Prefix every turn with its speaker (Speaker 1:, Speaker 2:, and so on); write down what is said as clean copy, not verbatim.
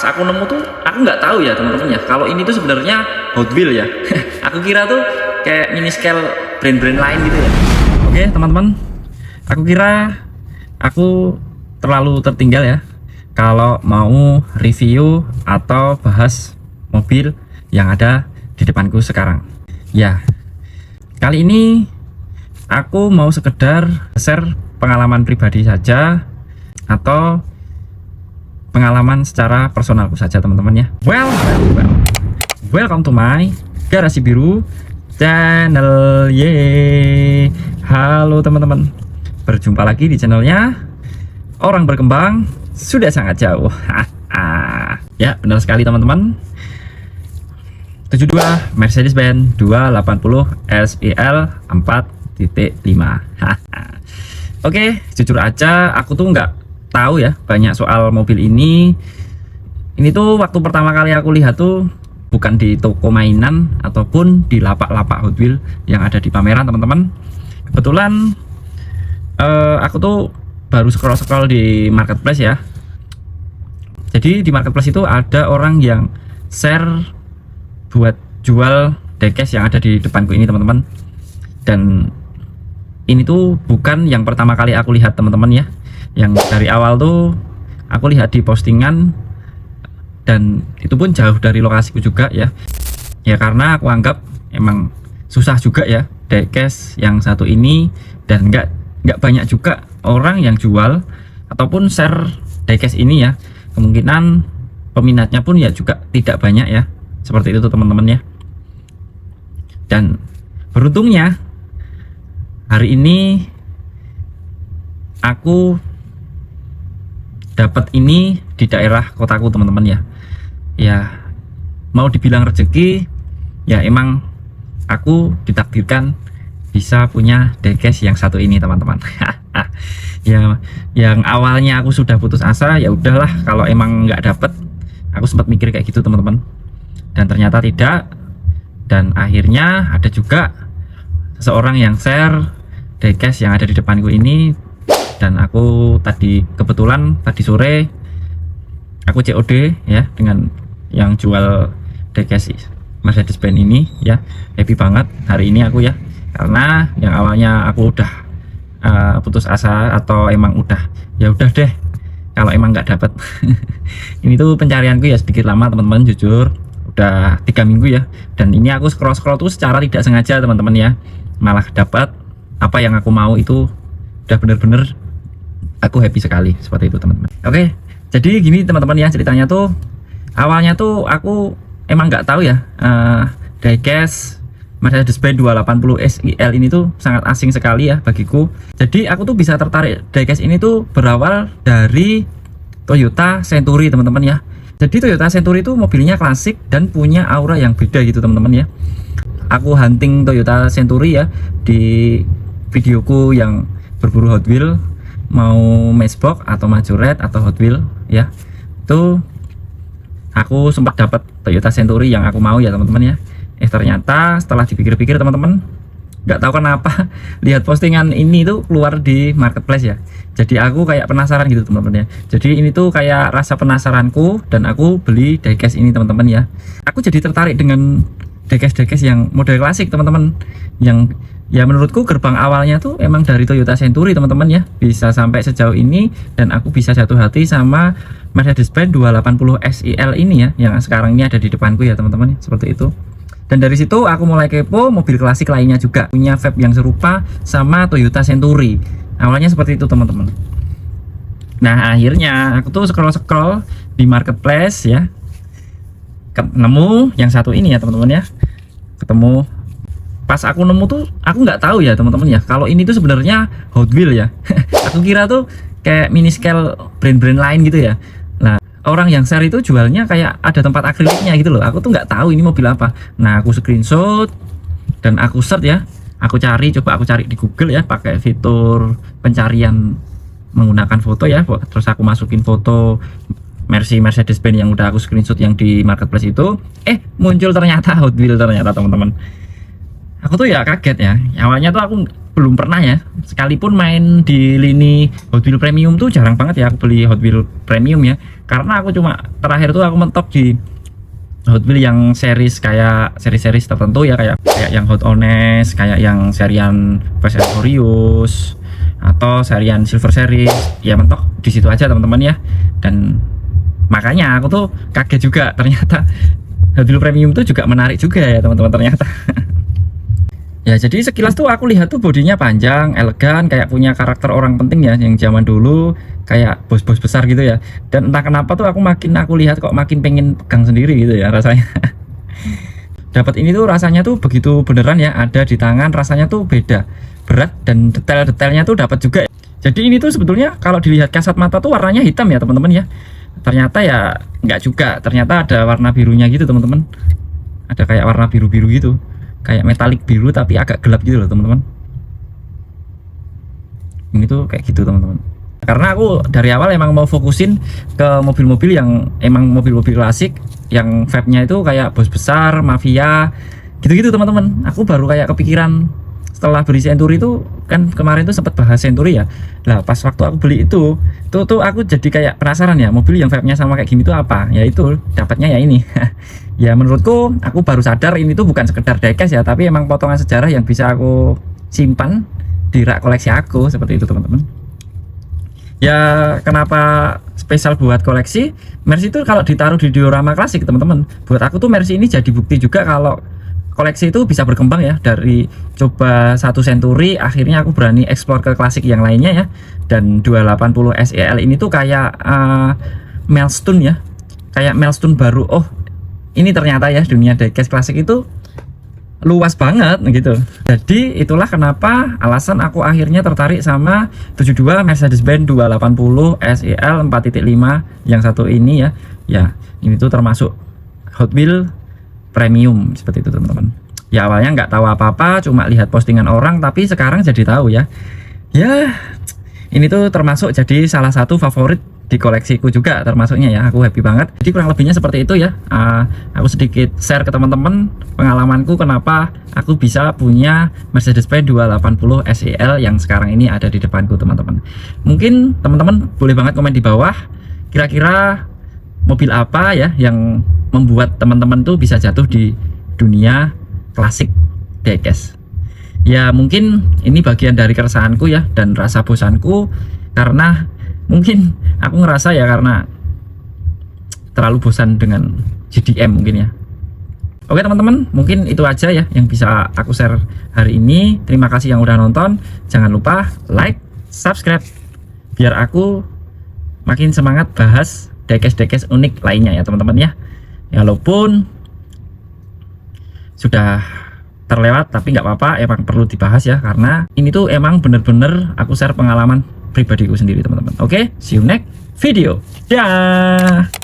Speaker 1: pas aku nemu tuh aku nggak tahu ya teman-teman ya kalau ini tuh sebenarnya Hot Wheels ya. Aku kira tuh kayak mini scale brand-brand lain gitu ya. Oke teman-teman, aku kira aku terlalu tertinggal ya kalau mau review atau bahas mobil yang ada di depanku sekarang ya. Kali ini aku mau sekedar share pengalaman pribadi saja atau pengalaman secara personalku saja teman-teman ya. Welcome to my Garasi Biru channel. Yeay. Halo teman-teman, berjumpa lagi di channelnya Orang Berkembang Sudah Sangat Jauh. Ya benar sekali teman-teman, 72 Mercedes-Benz 280 SEL 4.5. Oke, jujur aja aku tuh nggak tahu ya banyak soal mobil ini. Ini tuh waktu pertama kali aku lihat tuh bukan di toko mainan ataupun di lapak-lapak Hot Wheels yang ada di pameran teman-teman. Kebetulan aku tuh baru scroll-scroll di marketplace ya. Jadi di marketplace itu ada orang yang share buat jual diecast yang ada di depanku ini teman-teman. Dan ini tuh bukan yang pertama kali aku lihat teman-teman ya. Yang dari awal tuh aku lihat di postingan, dan itu pun jauh dari lokasiku juga ya. Ya karena aku anggap emang susah juga ya diecast yang satu ini, dan nggak banyak juga orang yang jual ataupun share diecast ini ya. Kemungkinan peminatnya pun ya juga tidak banyak ya, seperti itu tuh teman-teman ya. Dan beruntungnya hari ini aku dapat ini di daerah kotaku teman-teman ya. Ya mau dibilang rezeki ya, emang aku ditakdirkan bisa punya diecast yang satu ini teman-teman. Ya yang awalnya aku sudah putus asa, ya udahlah kalau emang nggak dapet. Aku sempat mikir kayak gitu teman-teman, dan ternyata tidak. Dan akhirnya ada juga seseorang yang share diecast yang ada di depanku ini. Dan aku kebetulan tadi sore aku COD ya dengan yang jual diecast Mercedes-Benz ini ya. Happy banget hari ini aku ya, karena yang awalnya aku udah putus asa atau emang udah deh kalau emang nggak dapet. Ini tuh pencarianku ya sedikit lama teman-teman, jujur udah 3 minggu ya. Dan ini aku scroll tuh secara tidak sengaja teman-teman ya, malah dapat apa yang aku mau. Itu udah bener-bener aku happy sekali, seperti itu teman-teman. Oke, jadi gini teman-teman ya, ceritanya tuh awalnya tuh aku emang nggak tahu ya diecast Mercedes-Benz 280 SEL ini tuh sangat asing sekali ya bagiku. Jadi aku tuh bisa tertarik diecast ini tuh berawal dari Toyota Century teman-teman ya. Jadi Toyota Century itu mobilnya klasik dan punya aura yang beda gitu teman-teman ya. Aku hunting Toyota Century ya di videoku yang berburu Hot Wheels, mau Matchbox atau Majorette atau Hot Wheels ya. Itu aku sempat dapat Toyota Century yang aku mau ya teman-teman ya. Ternyata setelah dipikir-pikir teman-teman, nggak tahu kenapa lihat postingan ini tuh keluar di marketplace ya. Jadi aku kayak penasaran gitu teman-teman ya. Jadi ini tuh kayak rasa penasaranku, dan aku beli diecast ini teman-teman ya. Aku jadi tertarik dengan diecast yang model klasik teman-teman, yang ya menurutku gerbang awalnya tuh emang dari Toyota Century teman-teman ya, bisa sampai sejauh ini. Dan aku bisa jatuh hati sama Mercedes-Benz 280 SEL ini ya, yang sekarang ini ada di depanku ya teman-teman, seperti itu. Dan dari situ aku mulai kepo mobil klasik lainnya juga punya vibe yang serupa sama Toyota Century. Awalnya seperti itu teman-teman. Nah akhirnya aku tuh scroll di marketplace ya, nemu yang satu ini ya teman-teman ya. Ketemu, pas aku nemu tuh aku nggak tahu ya teman-teman ya kalau ini tuh sebenarnya Hot Wheels ya. Aku kira tuh kayak mini scale brand-brand lain gitu ya. Nah orang yang share itu jualnya kayak ada tempat akriliknya gitu loh. Aku tuh nggak tahu ini mobil apa. Nah aku screenshot dan aku search ya, coba aku cari di Google ya, pakai fitur pencarian menggunakan foto ya. Terus aku masukin foto Mercedes-Benz yang udah aku screenshot yang di marketplace itu, muncul ternyata Hot Wheels ternyata teman-teman. aku tuh ya kaget ya. Awalnya tuh aku belum pernah ya, sekalipun main di lini Hot Wheels Premium tuh jarang banget ya aku beli Hot Wheels Premium ya. Karena aku cuma terakhir tuh aku mentok di Hot Wheels yang series kayak seri-series tertentu ya, kayak yang Hot Ones, kayak yang serian Fast and Furious atau serian Silver Series. Ya mentok di situ aja teman-teman ya. Dan makanya aku tuh kaget juga ternyata Hot Wheels Premium tuh juga menarik juga ya teman-teman ternyata. Ya jadi sekilas tuh aku lihat tuh bodinya panjang, elegan, kayak punya karakter orang penting ya, yang zaman dulu kayak bos-bos besar gitu ya. Dan entah kenapa tuh aku lihat kok makin pengen pegang sendiri gitu ya rasanya. Dapat ini tuh rasanya tuh begitu beneran ya, ada di tangan rasanya tuh beda, berat dan detail-detailnya tuh dapat juga. Jadi ini tuh sebetulnya kalau dilihat kasat mata tuh warnanya hitam ya teman-teman ya. Ternyata ya nggak juga, ternyata ada warna birunya gitu teman-teman. Ada kayak warna biru-biru gitu, kayak metalik biru tapi agak gelap gitu loh teman-teman. Ini tuh kayak gitu teman-teman. Karena aku dari awal emang mau fokusin ke mobil-mobil yang emang mobil-mobil klasik, yang vibe-nya itu kayak bos besar, mafia, gitu-gitu teman-teman. Aku baru kayak kepikiran setelah beli Century itu, kan kemarin tuh sempat bahas Century ya. Lah pas waktu aku beli itu tuh aku jadi kayak penasaran ya, mobil yang vibe-nya sama kayak gini tuh apa? Ya itu dapatnya ya ini. Ya menurutku aku baru sadar ini tuh bukan sekedar diecast ya, tapi emang potongan sejarah yang bisa aku simpan di rak koleksi aku, seperti itu teman-teman. Ya kenapa spesial buat koleksi? Mercy itu kalau ditaruh di diorama klasik teman-teman, buat aku tuh Mercy ini jadi bukti juga kalau koleksi itu bisa berkembang ya. Dari coba satu Century akhirnya aku berani explore ke klasik yang lainnya ya. Dan 280 SEL ini tuh kayak milestone ya, kayak milestone baru. Oh ini ternyata ya dunia diecast klasik itu luas banget gitu. Jadi itulah kenapa alasan aku akhirnya tertarik sama 72 Mercedes-Benz 280 SEL 4.5 yang satu ini ya. Ya ini tuh termasuk Hot Wheels Premium seperti itu teman-teman. Ya awalnya nggak tahu apa-apa, cuma lihat postingan orang, tapi sekarang jadi tahu ya. Ya ini tuh termasuk jadi salah satu favorit di koleksiku juga termasuknya ya. Aku happy banget. Jadi kurang lebihnya seperti itu ya. Aku sedikit share ke teman-teman pengalamanku kenapa aku bisa punya Mercedes-Benz 280 SEL yang sekarang ini ada di depanku teman-teman. Mungkin teman-teman boleh banget komen di bawah kira-kira mobil apa ya yang membuat teman-teman tuh bisa jatuh di dunia klasik diecast. Ya mungkin ini bagian dari keresahanku ya dan rasa bosanku, karena mungkin aku ngerasa ya karena terlalu bosan dengan GDM mungkin ya. Oke teman-teman, mungkin itu aja ya yang bisa aku share hari ini. Terima kasih yang udah nonton. Jangan lupa like, subscribe biar aku makin semangat bahas diecast unik lainnya ya teman-teman ya. Walaupun sudah terlewat tapi nggak apa-apa, emang perlu dibahas ya, karena ini tuh emang bener-bener aku share pengalaman pribadiku sendiri teman-teman. Oke, see you next video. Dah.